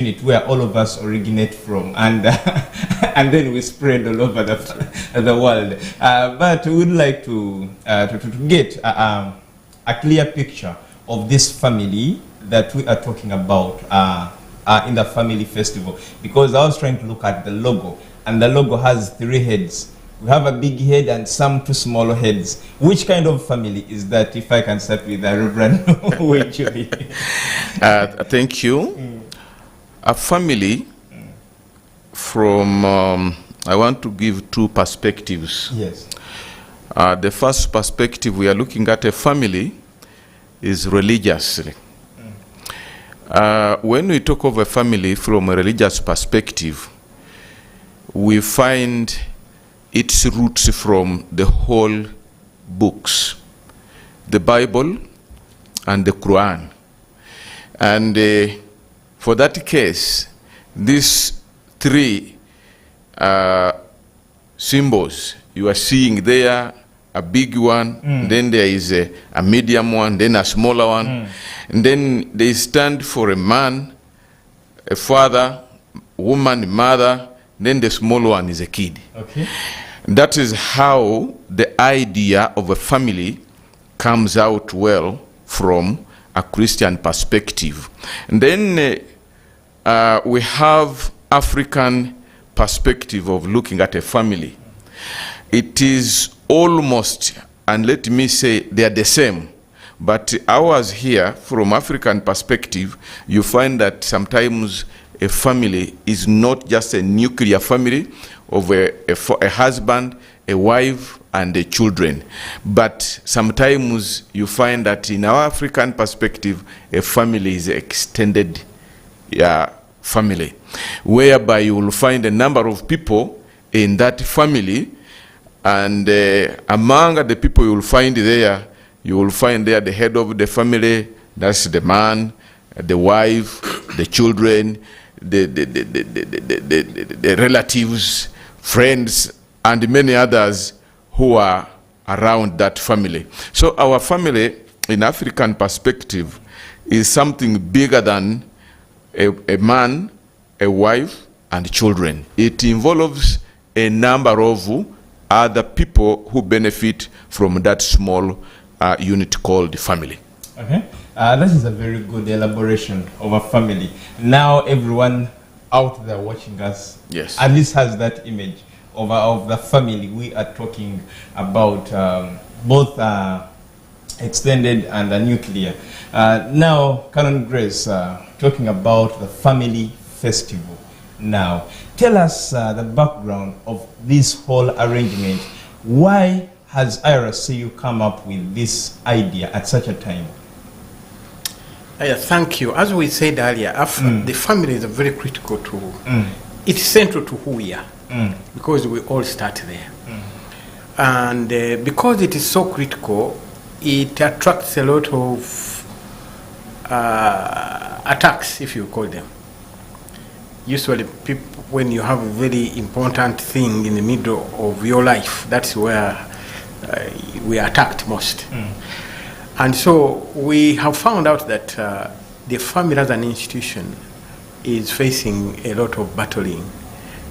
unit where all of us originate from, and and then we spread all over the world. But we would like to get a clear picture of this family that we are talking about in the family festival, because I was trying to look at the logo, and the logo has 3 heads. We have a big head and some 2 smaller heads. Which kind of family is that? If I can start with the Reverend WEjuli. Thank you. A family from, I want to give 2 perspectives. Yes. The first perspective, we are looking at a family is religiously. When we talk of a family from a religious perspective, we find its roots from the whole books, the Bible and the Quran. And for that case, these 3 symbols you are seeing there, a big one, then there is a medium one, then a smaller one, and then they stand for a man, a father, woman, mother, then the small one is a kid. Okay. That is how the idea of a family comes out well from a Christian perspective. And then we have African perspective of looking at a family. It is almost, and let me say, they are the same. But ours here, from African perspective, you find that sometimes a family is not just a nuclear family of a husband, a wife, and the children. But sometimes you find that in our African perspective, a family is extended family, whereby you will find a number of people in that family, and among the people you will find there, you will find there the head of the family, that's the man, the wife, the children, the relatives, friends, and many others who are around that family. So our family, in African perspective, is something bigger than a man, a wife, and children. It involves a number of other people who benefit from that small unit called family. Okay. That is a very good elaboration of a family. Now everyone out there watching us, yes, at least has that image of the family we are talking about, both extended and nuclear. Now, Canon Grace, talking about the family festival. Now, tell us the background of this whole arrangement. Why has IRCU come up with this idea at such a time? Thank you. As we said earlier, the family is very critical to, it's central to who we are, because we all start there. And because it is so critical, it attracts a lot of attacks, if you call them. Usually people, when you have a very important thing in the middle of your life, that's where we are attacked most. And so we have found out that the family as an institution is facing a lot of battling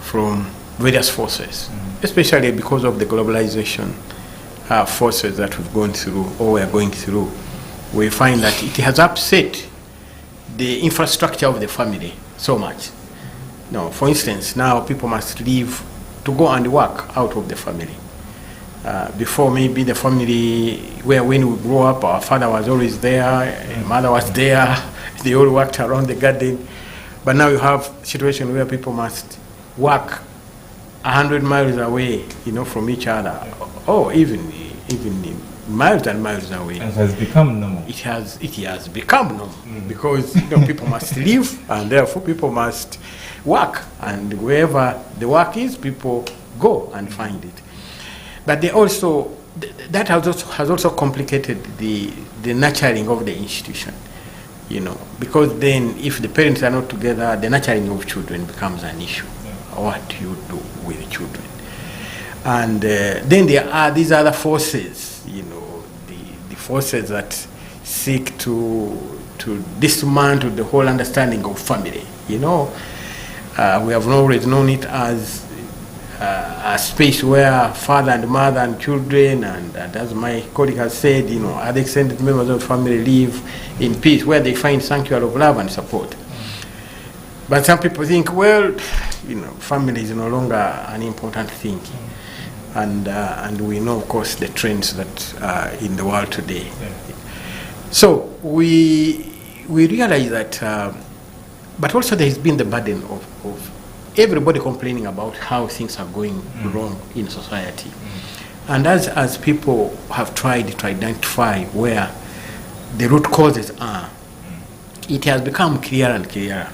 from various forces, especially because of the globalization forces that we've gone through or we are going through. We find that it has upset the infrastructure of the family so much. Now, for instance, now people must leave to go and work out of the family. Before, maybe the family where when we grew up, our father was always there, mother was there, they all worked around the garden. But now you have a situation where people must work 100 miles away, from each other, or even miles and miles away. It has become normal. It has become normal because people must live, and therefore people must work, and wherever the work is, people go and find it. But they also, that has also complicated the nurturing of the institution, because then if the parents are not together, the nurturing of children becomes an issue. What do you do with the children? And then there are these other forces, the forces that seek to dismantle the whole understanding of family, You know, we have always known it as a space where father and mother and children, and as my colleague has said, you know, other extended members of the family live in peace, where they find sanctuary of love and support. But some people think, well, you know, family is no longer an important thing. And we know, of course, the trends that are in the world today. Yeah. So we realize that, but also there has been the burden of everybody complaining about how things are going wrong in society. And as people have tried to identify where the root causes are, it has become clearer and clearer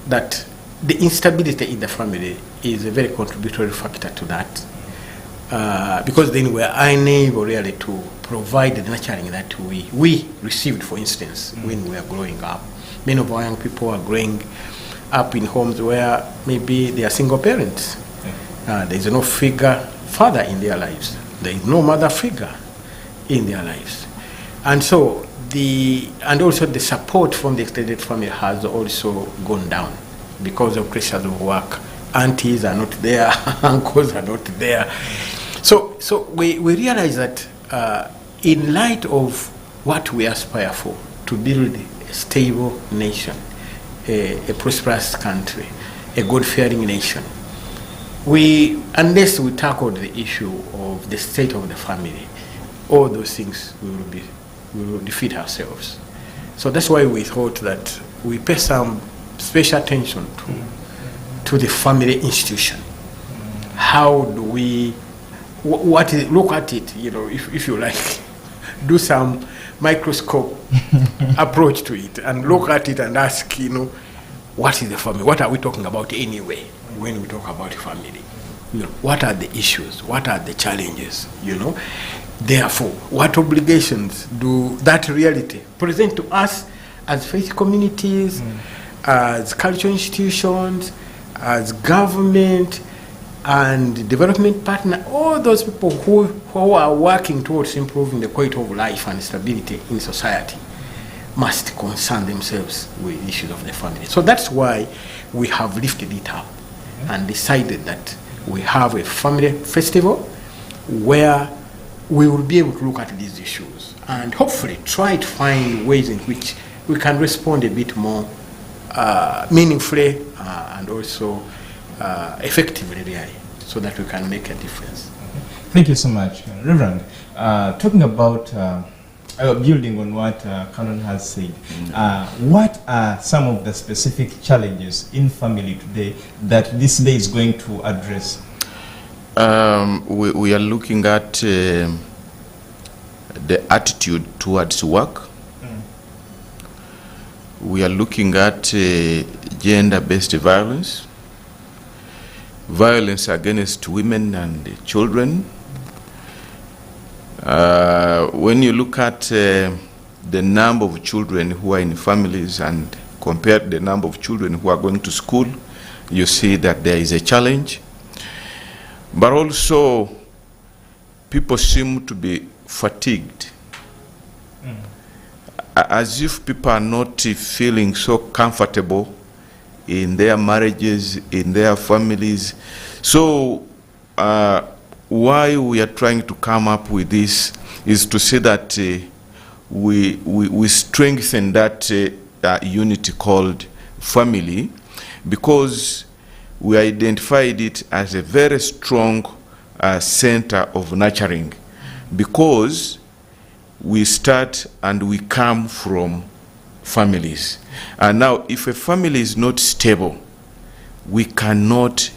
that the instability in the family is a very contributory factor to that. Because then we are unable really to provide the nurturing that we received, for instance, when we are growing up. Many of our young people are growing up in homes where maybe they are single parents. There is no father in their lives. There is no mother figure in their lives. And so also the support from the extended family has also gone down because of pressures of work. Aunties are not there, uncles are not there. So we realize that in light of what we aspire for, to build a stable nation, a prosperous country, a God-fearing nation, unless we tackle the issue of the state of the family, all those things we will defeat ourselves. So that's why we thought that we pay some special attention to the family institution. How do we look at it, you know, if you like, do some microscope approach to it and look at it and ask, you know, what is the family? What are we talking about anyway when we talk about family? You know, what are the issues? What are the challenges? You know, therefore, what obligations do that reality present to us as faith communities, as cultural institutions, as government, and development partner, all those people who are working towards improving the quality of life and stability in society must concern themselves with issues of the family. So that's why we have lifted it up and decided that we have a family festival where we will be able to look at these issues and hopefully try to find ways in which we can respond a bit more meaningfully and also effectively, really, so that we can make a difference. Thank you so much, Reverend. Talking about building on what Canon has said, what are some of the specific challenges in family today that this day is going to address? We are looking at the attitude towards work. We are looking at gender-based violence, violence against women and children. When you look at the number of children who are in families and compare the number of children who are going to school, you see that there is a challenge. But also, people seem to be fatigued, as if people are not feeling so comfortable in their marriages, in their families. So why we are trying to come up with this is to say that we strengthen that unity called family, because we identified it as a very strong center of nurturing, because we start and we come from families. And now, if a family is not stable, we cannot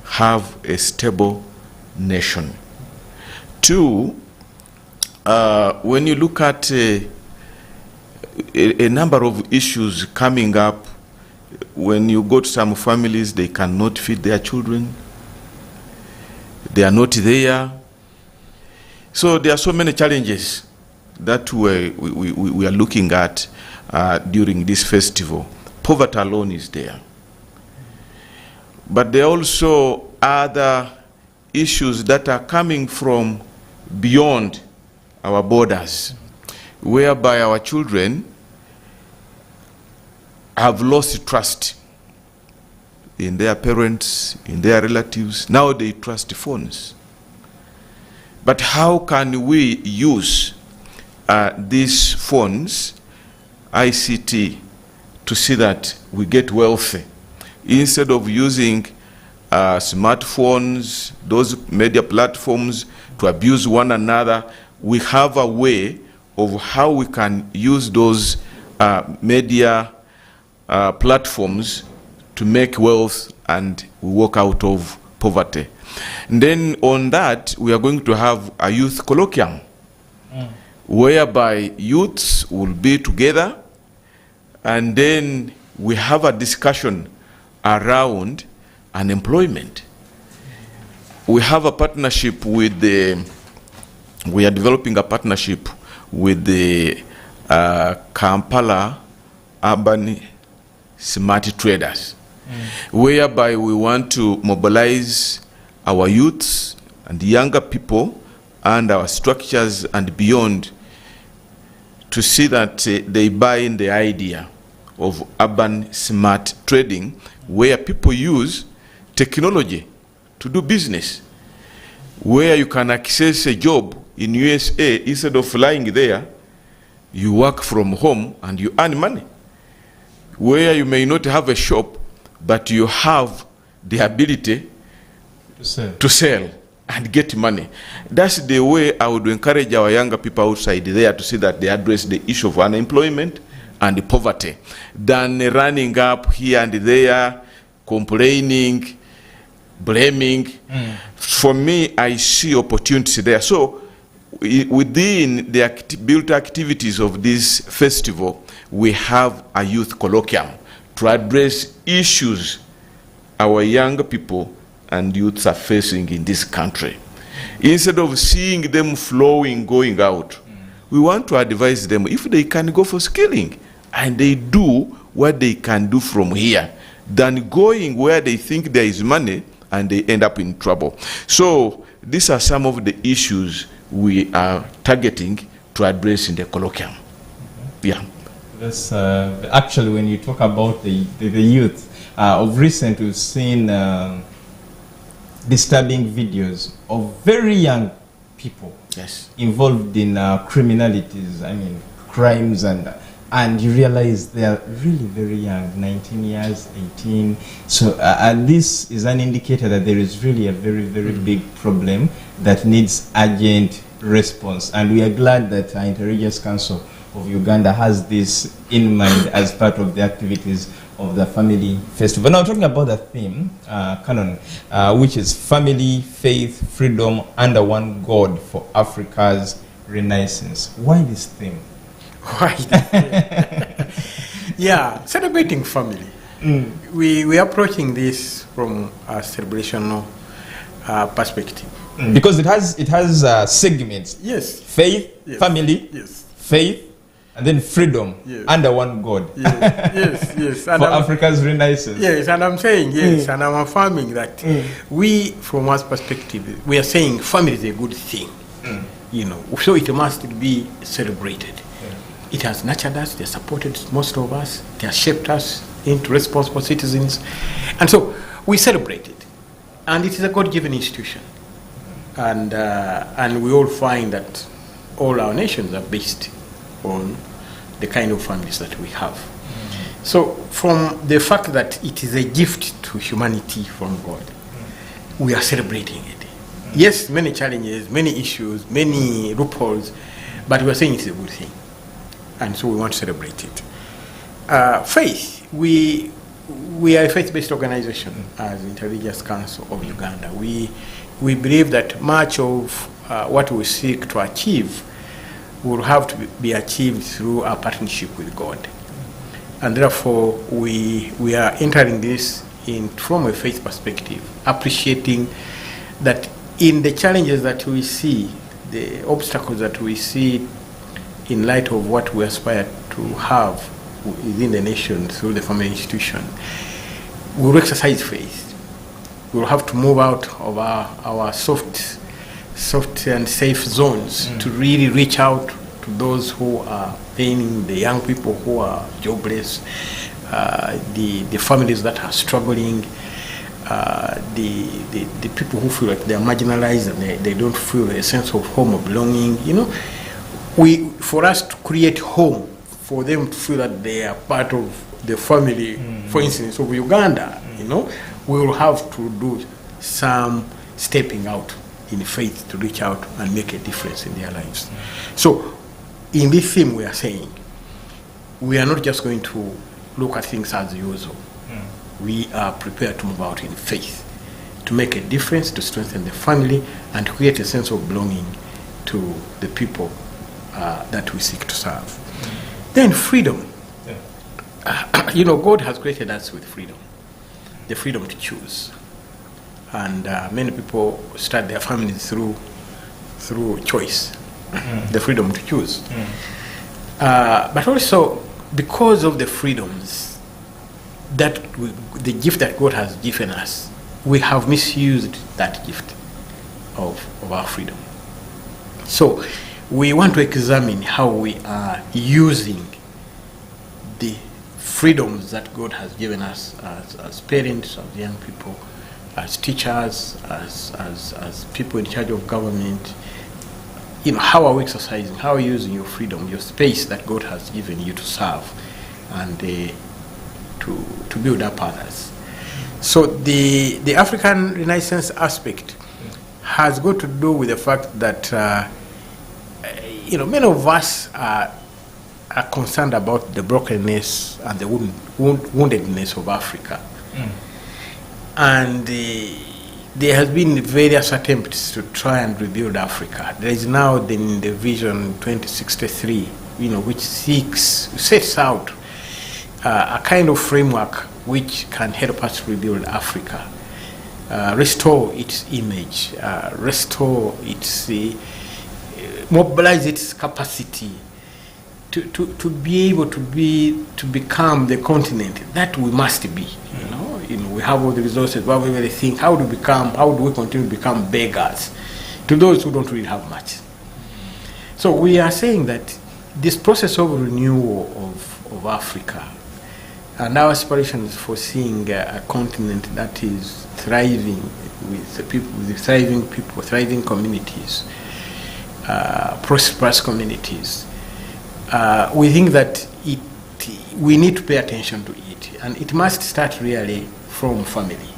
have a stable nation. Two, when you look at a number of issues coming up, when you go to some families, they cannot feed their children. They are not there. So there are so many challenges that we are looking at during this festival. Poverty alone is there. But there are also other issues that are coming from beyond our borders, whereby our children have lost trust in their parents, in their relatives. Now they trust phones. But how can we use these phones, ICT, to see that we get wealthy? Instead of using smartphones, those media platforms to abuse one another, we have a way of how we can use those media platforms to make wealth and we walk out of poverty. And then on that, we are going to have a youth colloquium, whereby youths will be together, and then we have a discussion around unemployment. We have a partnership with we are developing a partnership with the Kampala Urban Smart Traders, whereby we want to mobilize our youths and younger people and our structures and beyond to see that they buy in the idea of urban smart trading, where people use technology to do business, where you can access a job in USA instead of flying there. You work from home and you earn money, where you may not have a shop, but you have the ability to sell and get money. That's the way I would encourage our younger people outside there to see that they address the issue of unemployment and poverty, than running up here and there, complaining, blaming. For me, I see opportunity there. So within the built activities of this festival, we have a youth colloquium to address issues our young people and youths are facing in this country. Instead of seeing them flowing, going out, we want to advise them if they can go for skilling and they do what they can do from here, than going where they think there is money and they end up in trouble. So these are some of the issues we are targeting to address in the colloquium. Yeah. That's, actually, when you talk about the youth, of recent we've seen disturbing videos of very young people involved in criminalities, I mean crimes, and you realize they are really very young, 19 years, 18. So and this is an indicator that there is really a very, very big problem that needs urgent response. And we are glad that Interreligious Council of Uganda has this in mind as part of the activities of the Family Festival. Now, talking about the theme, Canon, which is Family, Faith, Freedom, Under One God for Africa's Renaissance. Why this theme? Why? Yeah, celebrating family. We are approaching this from a celebrational perspective. Because it has segments. Yes. Faith, yes. family, yes. Faith, and then freedom, under one God. Yes. For Africa's Renaissance. Yes, and I'm saying, and I'm affirming that we, from our perspective, we are saying family is a good thing. You know, so it must be celebrated. It has nurtured us, they supported most of us, they have shaped us into responsible citizens. And so we celebrate it. And it is a God-given institution. And we all find that all our nations are based on the kind of families that we have. So from the fact that it is a gift to humanity from God, we are celebrating it. Yes, many challenges, many issues, many loopholes, but we are saying it's a good thing. And so we want to celebrate it. Faith, we are a faith-based organization as Interreligious Council of Uganda. We believe that much of what we seek to achieve will have to be achieved through our partnership with God. And therefore, we are entering this from a faith perspective, appreciating that in the challenges that we see, the obstacles that we see in light of what we aspire to have within the nation through the family institution, we will exercise faith. We will have to move out of our soft and safe zones to really reach out to those who are paying, the young people who are jobless, the families that are struggling, the people who feel like they are marginalized and they don't feel a sense of home or belonging, you know, for us to create home for them to feel that they are part of the family, for instance, of Uganda, you know, we will have to do some stepping out in faith to reach out and make a difference in their lives. So in this theme we are saying, we are not just going to look at things as usual. We are prepared to move out in faith, to make a difference, to strengthen the family, and to create a sense of belonging to the people that we seek to serve. Then freedom. You know, God has created us with freedom, the freedom to choose. And many people start their families through choice, the freedom to choose. But also, because of the freedoms, the gift that God has given us, we have misused that gift of our freedom. So we want to examine how we are using the freedoms that God has given us as parents, as young people, as teachers, as people in charge of government. You know, how are we exercising, how are you using your freedom, your space that God has given you to serve and to build up others. So the African Renaissance aspect has got to do with the fact that you know, many of us are concerned about the brokenness and the woundedness of Africa. And there has been various attempts to try and rebuild Africa. There is now the Vision 2063, you know, which sets out a kind of framework which can help us rebuild Africa, restore its image, restore its, mobilize its capacity to be able to become the continent that we must be. You know, we have all the resources, but we really think, how do we continue to become beggars to those who don't really have much? So we are saying that this process of renewal of Africa, and our aspiration is for seeing a continent that is thriving with the people, with thriving communities, prosperous communities. We think that we need to pay attention to it, and it must start really from family,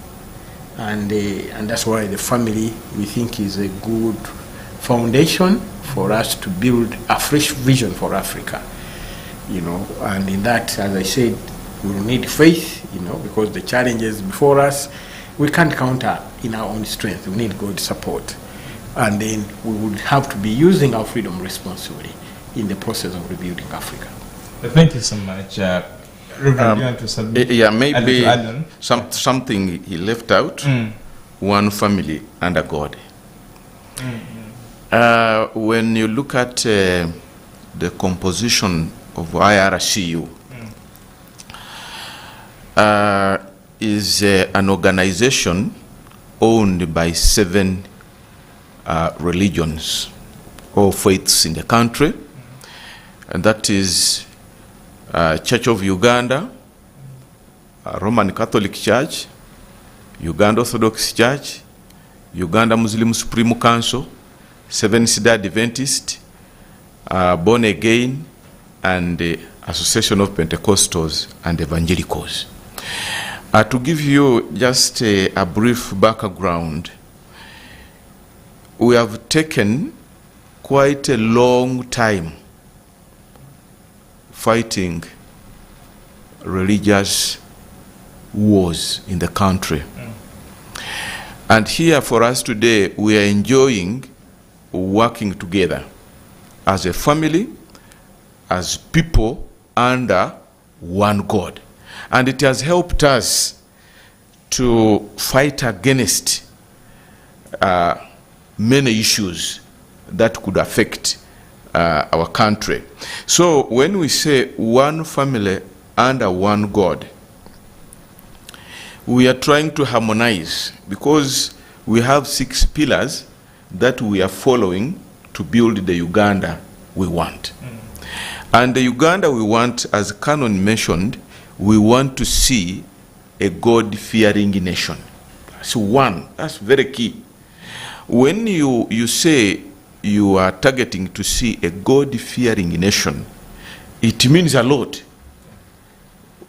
and that's why the family, we think, is a good foundation for us to build a fresh vision for Africa. You know, and in that, as I said, we will need faith, you know, because the challenges before us, we can't counter in our own strength. We need God's support. And then we would have to be using our freedom responsibly in the process of rebuilding Africa. Thank you so much. Reverend, you want to submit? Yeah, maybe something he left out, one family under God. When you look at the composition of IRCU, is an organization owned by 7 religions or faiths in the country, and that is Church of Uganda, Roman Catholic Church, Uganda Orthodox Church, Uganda Muslim Supreme Council, Seventh-day Adventist, Born Again, and the Association of Pentecostals and Evangelicals. To give you just a brief background, we have taken quite a long time fighting religious wars in the country. And here for us today, we are enjoying working together as a family, as people under one God. And it has helped us to fight against many issues that could affect our country. So when we say one family under one God, we are trying to harmonize, because we have 6 pillars that we are following to build the Uganda we want. And the Uganda we want, as Canon mentioned, we want to see a God-fearing nation. as one. That's very key. When you say you are targeting to see a God-fearing nation, it means a lot,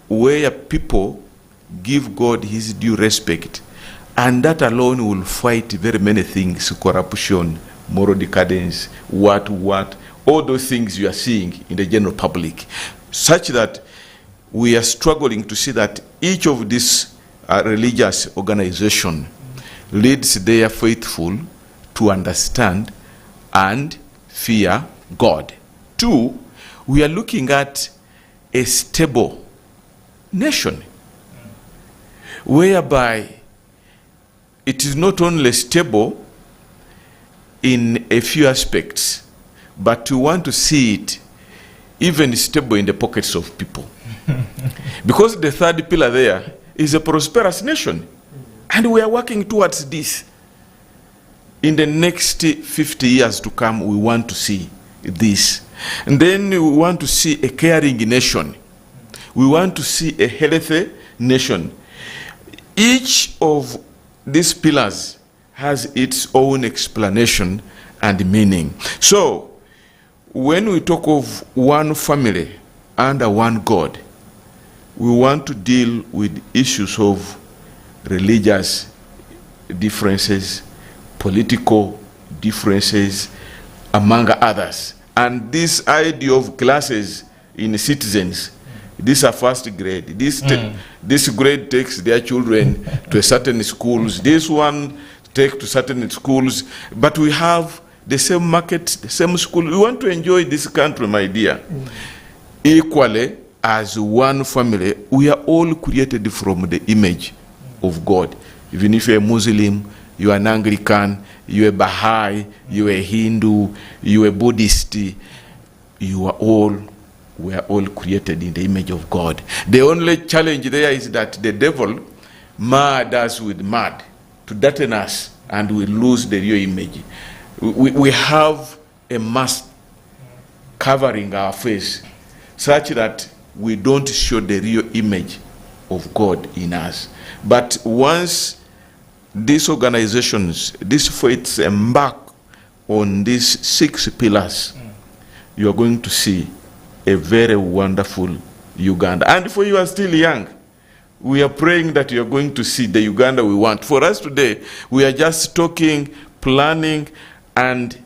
where people give God his due respect, and that alone will fight very many things: corruption, moral decadence, what, all those things you are seeing in the general public, such that we are struggling to see that each of these religious organizations leads their faithful to understand and fear God. 2, we are looking at a stable nation, whereby it is not only stable in a few aspects, but we want to see it even stable in the pockets of people. Because the third pillar there is a prosperous nation, and we are working towards this. In the next 50 years to come, we want to see this. And then we want to see a caring nation. We want to see a healthy nation. Each of these pillars has its own explanation and meaning. So, when we talk of one family under one God, we want to deal with issues of religious differences, political differences, among others. And this idea of classes in citizens, these are first grade. This grade takes their children to certain schools. This one take to certain schools. But we have the same market, the same school. We want to enjoy this country, my dear. Equally, as one family, we are all created from the image of God. Even if you're a Muslim, you're an Anglican, you're a Baha'i, you're a Hindu, you're a Buddhist, we are all created in the image of God. The only challenge there is that the devil mad us with mad to darken us, and we lose the real image. We have a mask covering our face such that we don't show the real image of God in us. But once these organizations, these faiths embark on these 6 pillars, you are going to see a very wonderful Uganda. And for you are still young, we are praying that you are going to see the Uganda we want. For us today, we are just talking, planning, and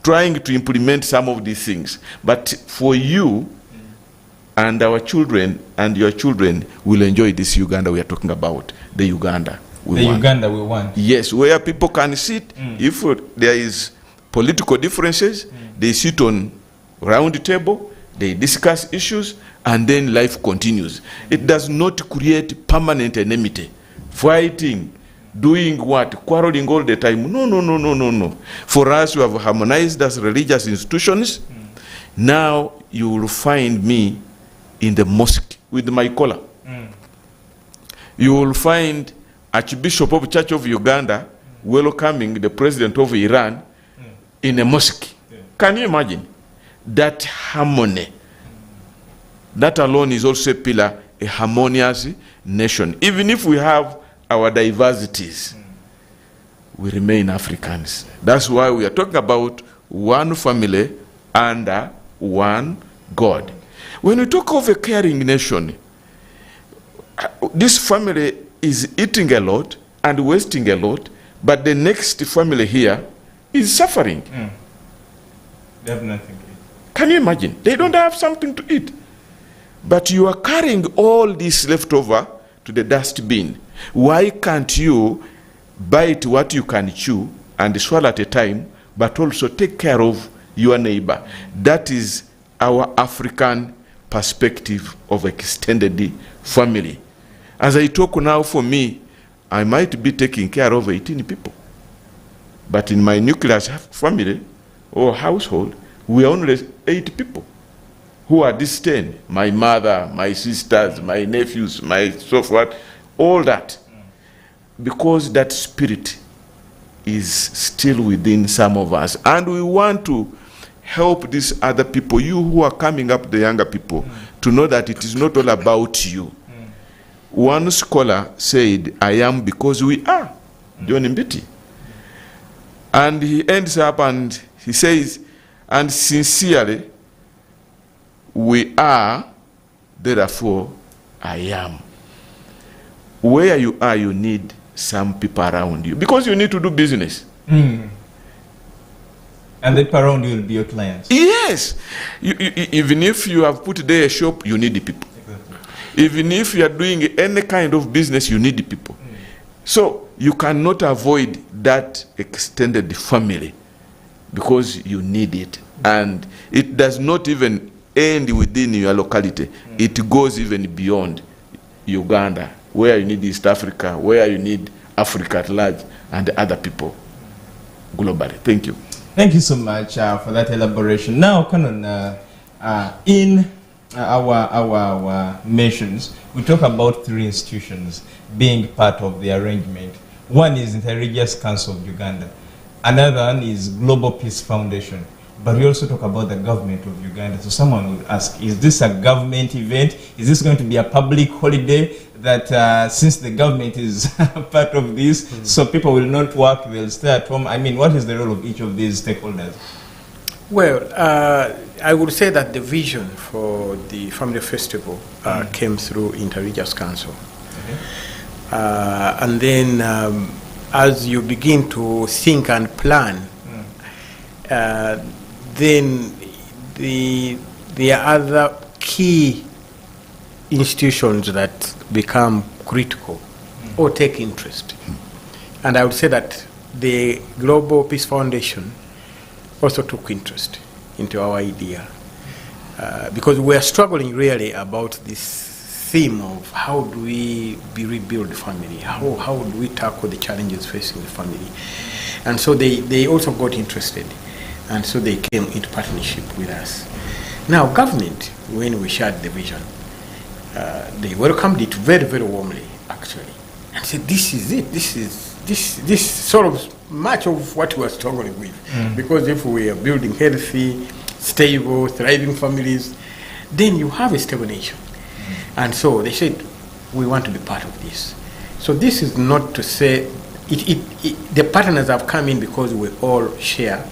trying to implement some of these things. But for you and our children and your children will enjoy this Uganda we are talking about, the Uganda we want. Uganda we want. Yes, where people can sit. If there is political differences, they sit on round table, they discuss issues, and then life continues. It does not create permanent enmity, fighting, doing what, quarreling all the time. No. For us, we have harmonized as religious institutions. Now you will find me in the mosque with my collar. You will find Archbishop of Church of Uganda welcoming the president of Iran in a mosque. Can you imagine that harmony? That alone is also a pillar, a harmonious nation. Even if we have our diversities, we remain Africans. That's why we are talking about one family under one God. When we talk of a caring nation, this family is eating a lot and wasting a lot, but the next family here is suffering. They have nothing to eat. Can you imagine? They don't have something to eat. But you are carrying all this leftover to the dustbin. Why can't you bite what you can chew and swallow at a time, but also take care of your neighbor? That is our African perspective of extended family. As I talk now, for me, I might be taking care of 18 people. But in my nuclear family or household, we are only 8 people. Who are these 10? My mother, my sisters, my nephews, my so forth, all that. Because that spirit is still within some of us. And we want to help these other people, you who are coming up, the younger people, to know that it is not all about you. One scholar said, I am because we are. John Mbiti. And he ends up and he says, and sincerely, we are, therefore I am. Where you are, you need some people around you because you need to do business. And the people around you will be your clients. Yes. Even if you have put there a shop, you need the people. Exactly. Even if you are doing any kind of business, you need the people. So you cannot avoid that extended family because you need it. And it does not even end within your locality. It goes even beyond Uganda, where you need East Africa, where you need Africa at large, and other people globally. Thank you. Thank you so much for that elaboration. Now, Canon, in our mentions, we talk about 3 institutions being part of the arrangement. One is Interreligious Council of Uganda. Another one is Global Peace Foundation. But we also talk about the government of Uganda. So someone would ask, is this a government event? Is this going to be a public holiday that since the government is part of this, so people will not work, they'll stay at home? I mean, what is the role of each of these stakeholders? Well, I would say that the vision for the Family Festival came through Interreligious Council. And then as you begin to think and plan, then the other key institutions that become critical or take interest. And I would say that the Global Peace Foundation also took interest into our idea because we are struggling really about this theme of how do we rebuild the family, how do we tackle the challenges facing the family. And so they also got interested, and so they came into partnership with us. Now government, when we shared the vision, they welcomed it very, very warmly, actually, and said, this is it, this sort of much of what we are struggling with. Because if we are building healthy, stable, thriving families, then you have a stable nation. And so they said, we want to be part of this. So this is not to say, the partners have come in because we all share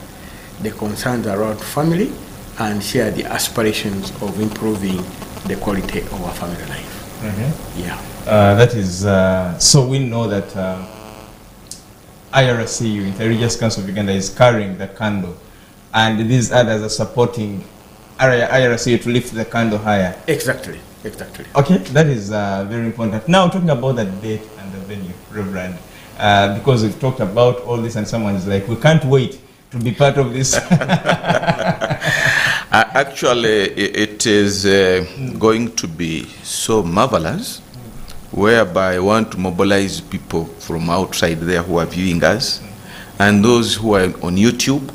the concerns around family and share the aspirations of improving the quality of our family life. Yeah. That is, so we know that IRCU, Interreligious Council of Uganda, is carrying the candle, and these others are supporting IRCU to lift the candle higher. Exactly, exactly. Okay, that is very important. Now, talking about the date and the venue, Reverend, because we've talked about all this and someone is like, we can't wait to be part of this. Actually, it is going to be so marvelous, whereby I want to mobilize people from outside there who are viewing us, and those who are on YouTube,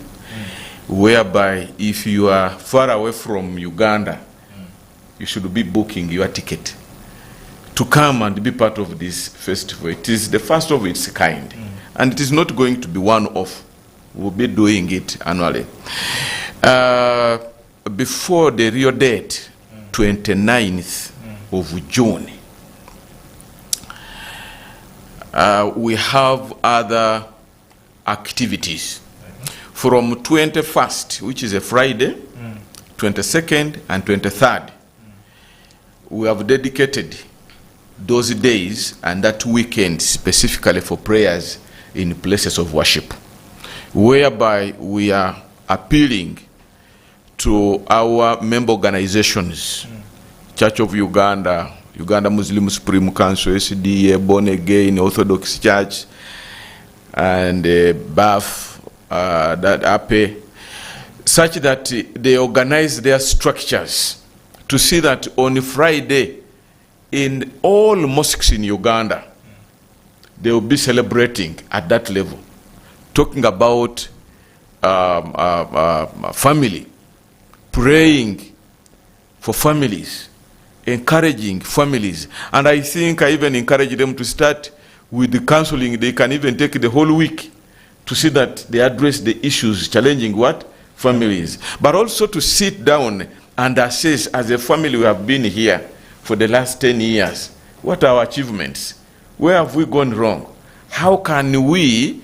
whereby if you are far away from Uganda, you should be booking your ticket to come and be part of this festival. It is the first of its kind, and it is not going to be one-off. We'll be doing it annually. Before the real date, 29th of June, we have other activities. From 21st, which is a Friday, 22nd and 23rd, we have dedicated those days and that weekend specifically for prayers in places of worship, whereby we are appealing to our member organizations, Church of Uganda, Uganda Muslim Supreme Council, SDA, Born Again, Orthodox Church, and BAF, that APE, such that they organize their structures to see that on Friday, in all mosques in Uganda, they will be celebrating at that level, talking about family, praying for families, encouraging families. And I think I even encourage them to start with the counseling. They can even take the whole week to see that they address the issues challenging what? Families. But also to sit down and assess, as a family we have been here for the last 10 years, What are our achievements? Where have we gone wrong? How can we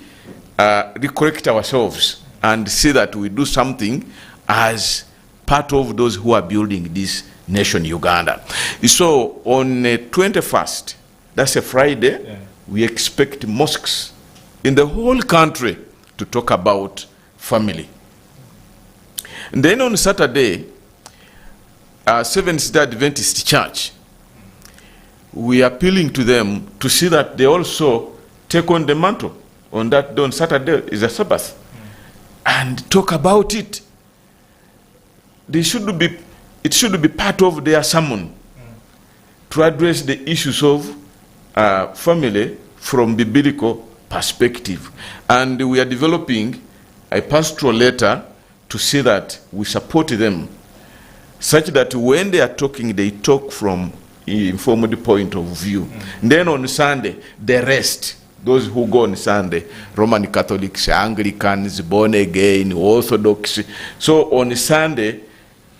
recorrect ourselves and see that we do something as part of those who are building this nation, Uganda? So on 21st, that's a Friday, we expect mosques in the whole country to talk about family. And then on Saturday, Seventh-day Adventist Church, we are appealing to them to see that they also take on the mantle on that day. On Saturday is a Sabbath, and talk about it. It should be part of their sermon to address the issues of family from biblical perspective. And we are developing a pastoral letter to say that we support them, such that when they are talking, they talk from informed point of view. And then on Sunday, the rest, those who go on Sunday, Roman Catholics, Anglicans, born again, Orthodox. So on Sunday,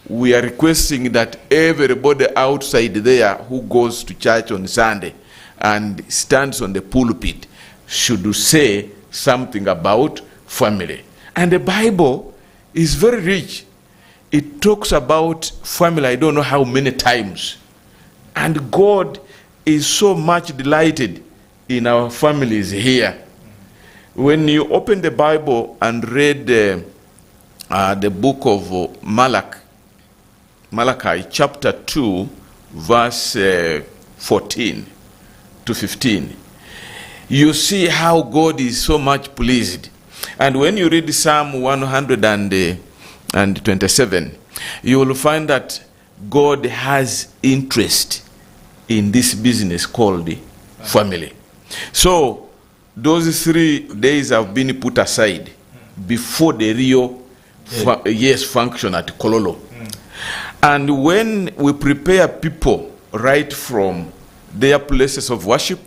we are requesting that everybody outside there who goes to church on Sunday and stands on the pulpit should say something about family. And the Bible is very rich. It talks about family, I don't know how many times. And God is so much delighted in our families here. When you open the Bible and read the book of Malachi chapter 2, verse 14 to 15, you see how God is so much pleased. And when you read Psalm 127, you will find that God has interest in this business called family. So those 3 days have been put aside before the real function at Kololo. And when we prepare people right from their places of worship,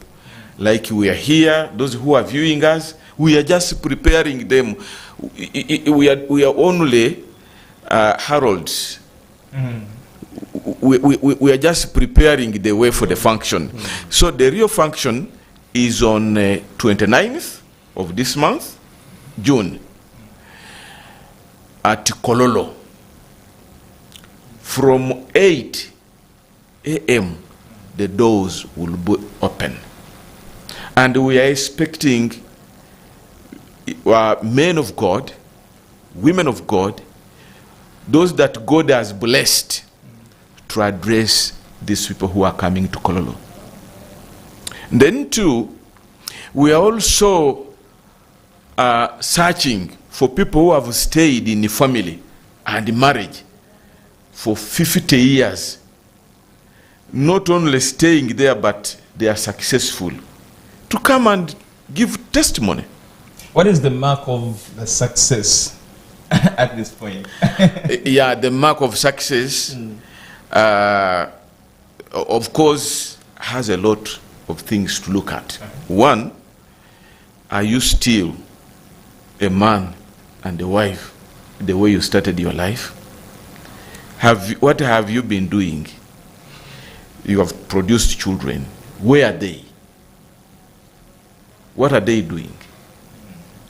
like we are here, those who are viewing us, we are just preparing them. We are only heralds. We are just preparing the way for the function. So the real function is on 29th of this month, June, at Kololo. From 8 a.m., the doors will be open. And we are expecting men of God, women of God, those that God has blessed to address these people who are coming to Kololo. Then too, we are also searching for people who have stayed in the family and marriage for 50 years. Not only staying there, but they are successful, to come and give testimony. What is the mark of the success at this point? Yeah, the mark of success, of course, has a lot of things to look at. One, are you still a man and a wife the way you started your life? What have you been doing? You have produced children. Where are they? What are they doing?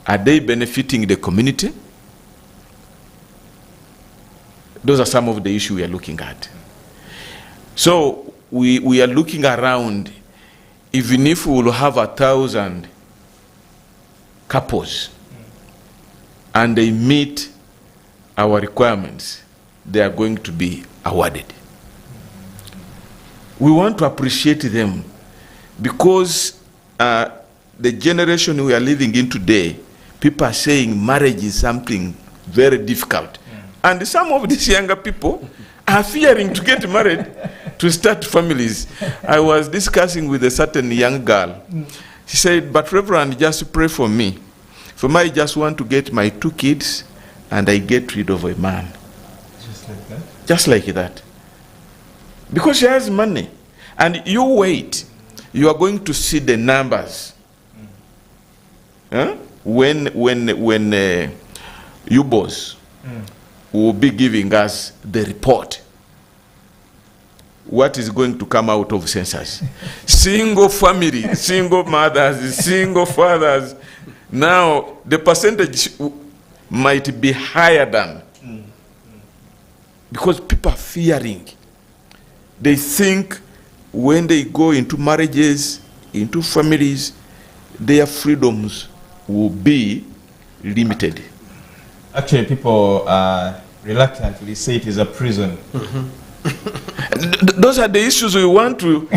Are they benefiting the community? Those are some of the issues we are looking at. So we are looking around. Even if we will have 1,000 couples and they meet our requirements, they are going to be awarded. We want to appreciate them because the generation we are living in today, people are saying marriage is something very difficult. And some of these younger people are fearing to get married, to start families. I was discussing with a certain young girl. She said, but Reverend, just pray for me. For me, I just want to get my 2 kids and I get rid of a man. Just like that? Just like that. Because she has money. And you wait. You are going to see the numbers. When you boss will be giving us the report. what is going to come out of census. Single family, single mothers, single fathers. Now, the percentage might be higher than, because people are fearing. They think when they go into marriages, into families, their freedoms will be limited. Actually, people reluctantly say it is a prison. Those are the issues we want to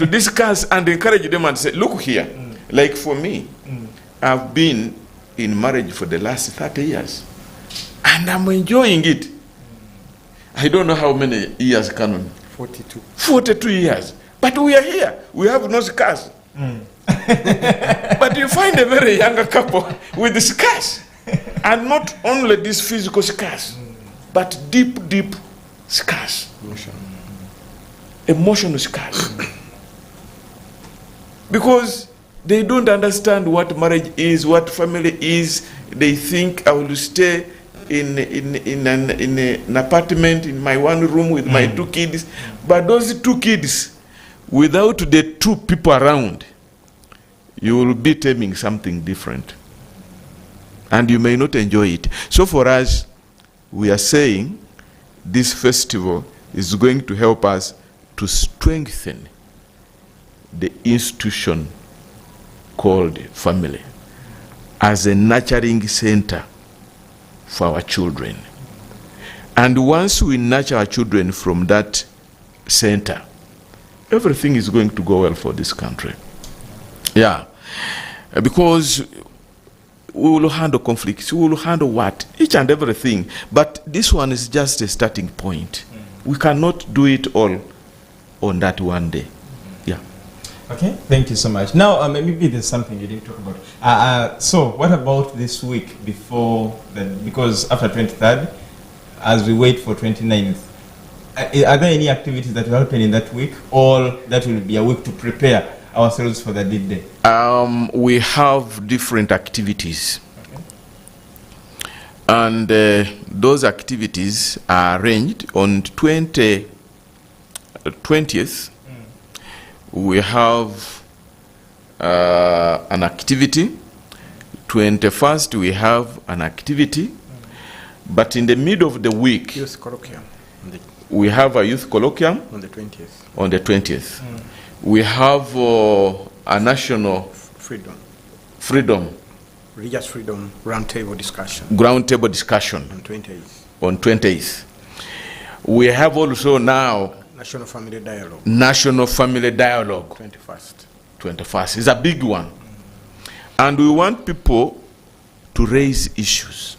discuss and encourage them and say, look here, like for me, I've been in marriage for the last 30 years and I'm enjoying it. I don't know how many years, Canon. 42. 42 years. But we are here. We have no scars. But you find a very younger couple with scars. And not only these physical scars, but deep, deep scars. Emotional scars. Because they don't understand what marriage is, what family is. They think I will stay in an apartment in my one room with my 2 kids. But those 2 kids, without the 2 people around, you will be taming something different. And you may not enjoy it. So for us, we are saying this festival is going to help us to strengthen the institution called family as a nurturing center for our children. And once we nurture our children from that center, everything is going to go well for this country. Yeah, because we will handle conflicts, we will handle what? Each and everything. But this one is just a starting point. We cannot do it all on that one day. Yeah. Okay, thank you so much. Now, maybe there's something you didn't talk about. So, what about this week before, because after 23rd, as we wait for 29th, are there any activities that will happen in that week, or that will be a week to prepare ourselves for the deed day? We have different activities. Okay. And those activities are arranged on 20th. We have an activity. 21st, we have an activity. But in the middle of the week, Youth colloquium. We have a youth colloquium. On the 20th. On the 20th. We have a national freedom. Religious freedom roundtable discussion. Roundtable discussion. On 28th. On 28th. We have also now National Family Dialogue. National Family Dialogue. 21st. 21st. It's a big one. And we want people to raise issues.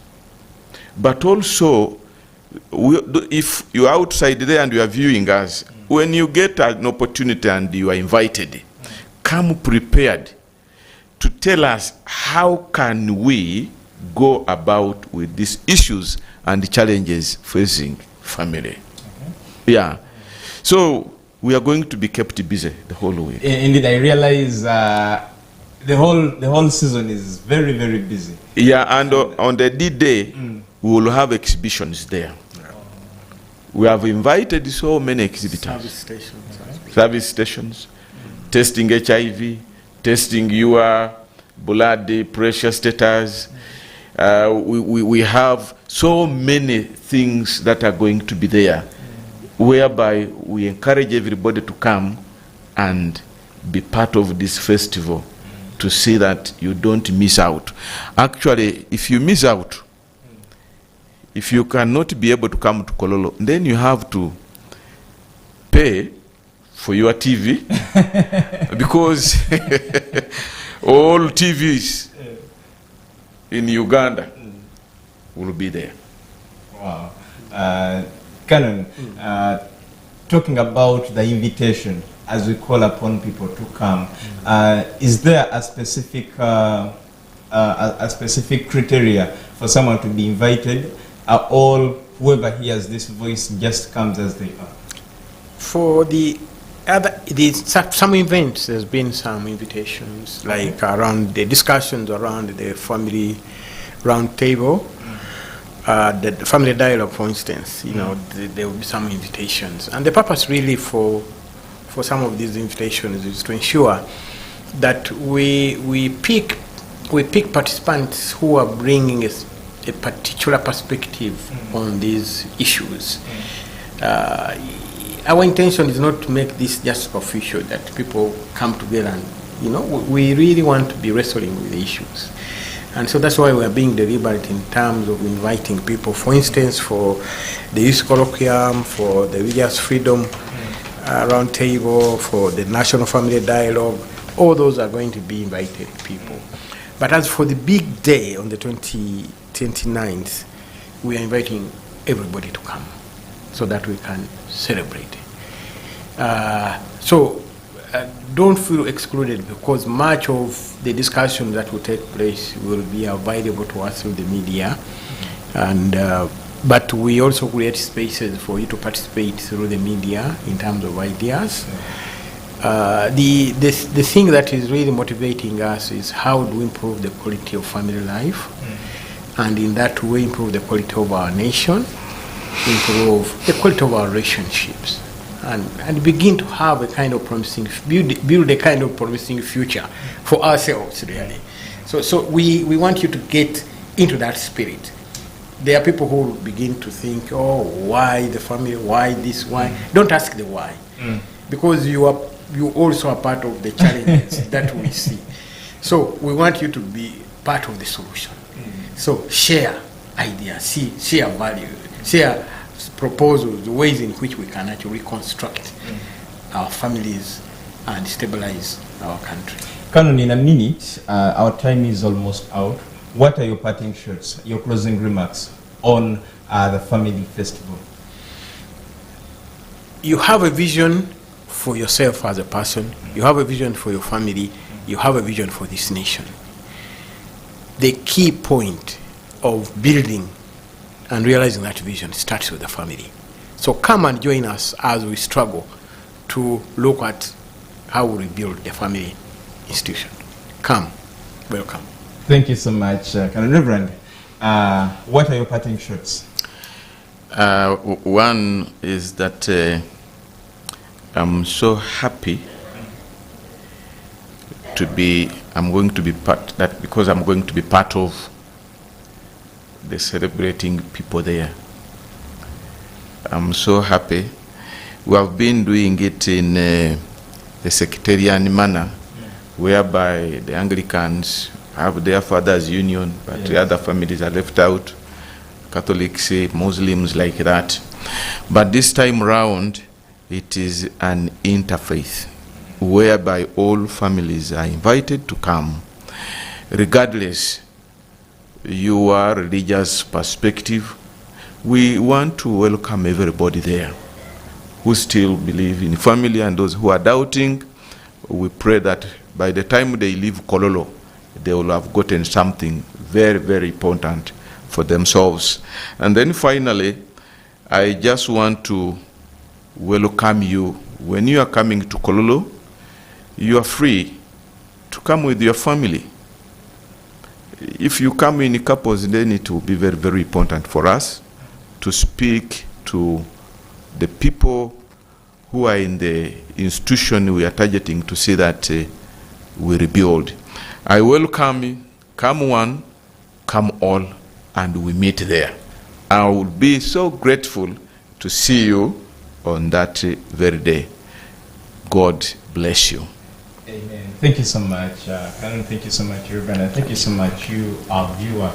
But also, if you're outside there and you are viewing us, when you get an opportunity and you are invited, come prepared to tell us how can we go about with these issues and challenges facing family. Yeah. So we are going to be kept busy the whole week. Indeed, I realize the whole season is very, very busy. Yeah, and on the D-Day, we will have exhibitions there. We have invited so many exhibitors. Service stations. Testing HIV, testing your blood pressure status. We have so many things that are going to be there, whereby we encourage everybody to come and be part of this festival to see that you don't miss out. Actually, if you miss out, if you cannot be able to come to Kololo, then you have to pay for your TV because all TVs in Uganda will be there. Wow. Canon, talking about the invitation as we call upon people to come, is there a specific criteria for someone to be invited? All whoever hears this voice just comes as they are? For some events, there's been some invitations, like around the discussions around the family round table. the family dialogue, for instance, there will be some invitations. And the purpose really for some of these invitations is to ensure that we pick participants who are bringing a particular perspective on these issues. Our intention is not to make this just superficial, that people come together and, we really want to be wrestling with the issues. And so that's why we are being deliberate in terms of inviting people. For instance, for the youth colloquium, for the religious freedom roundtable, for the national family dialogue, all those are going to be invited people. But as for the big day on the 29th, we are inviting everybody to come so that we can celebrate. Don't feel excluded, because much of the discussion that will take place will be available to us through the media, but we also create spaces for you to participate through the media in terms of ideas. The thing that is really motivating us is how do we improve the quality of family life, and in that way improve the quality of our nation, improve the quality of our relationships, and begin to have a kind of build a kind of promising future for ourselves, really. So we want you to get into that spirit. There are people who begin to think, oh, why the family, why this, why? Don't ask the why, because you also are part of the challenges that we see. So we want you to be part of the solution. So share ideas, share value, share proposals, the ways in which we can actually reconstruct our families and stabilize our country. Canon, in a minute, our time is almost out. What are your parting shots, your closing remarks on the family festival? You have a vision for yourself as a person, you have a vision for your family, you have a vision for this nation. The key point of building and realizing that vision starts with the family. So come and join us as we struggle to look at how we rebuild the family institution. Come, welcome. Thank you so much, Canon Reverend. What are your parting shots? One is that I'm so happy I'm going to be part of the celebrating people there. I'm so happy. We have been doing it in the sectarian manner, whereby the Anglicans have their fathers' union, but the other families are left out. Catholics, Muslims, like that. But this time round, it is an interfaith, whereby all families are invited to come, regardless your religious perspective. We want to welcome everybody there who still believe in family, and those who are doubting. We pray that by the time they leave Kololo, they will have gotten something very, very important for themselves. And then finally, I just want to welcome you. When you are coming to Kololo, you are free to come with your family. If you come in couples, then it will be very, very important for us to speak to the people who are in the institution we are targeting to see that we rebuild. I welcome you. Come one, come all, and we meet there. I will be so grateful to see you on that very day. God bless you. Amen. Thank you so much, Canon. Thank you so much, Reverend. And thank you so much, you, our viewer.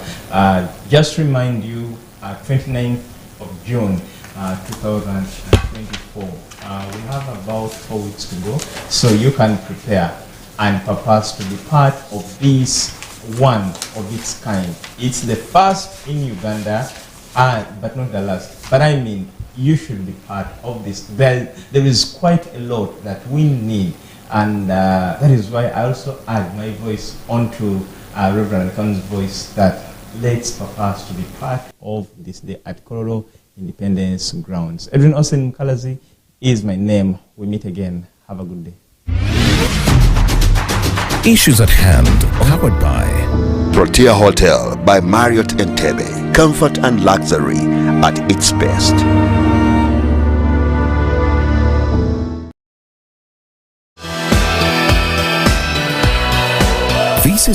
Just remind you, 29th of June, 2024. We have about 4 weeks to go, so you can prepare and purpose to be part of this one of its kind. It's the first in Uganda, but not the last. But I mean, you should be part of this. There is quite a lot that we need. And that is why I also add my voice onto Reverend Kan's voice, that let's purpose to be part of this day at Kololo Independence Grounds. Edwin Osen Mkalazi is my name. We meet again. Have a good day. Issues at Hand, powered by Protea Hotel by Marriott Entebbe. Comfort and luxury at its best.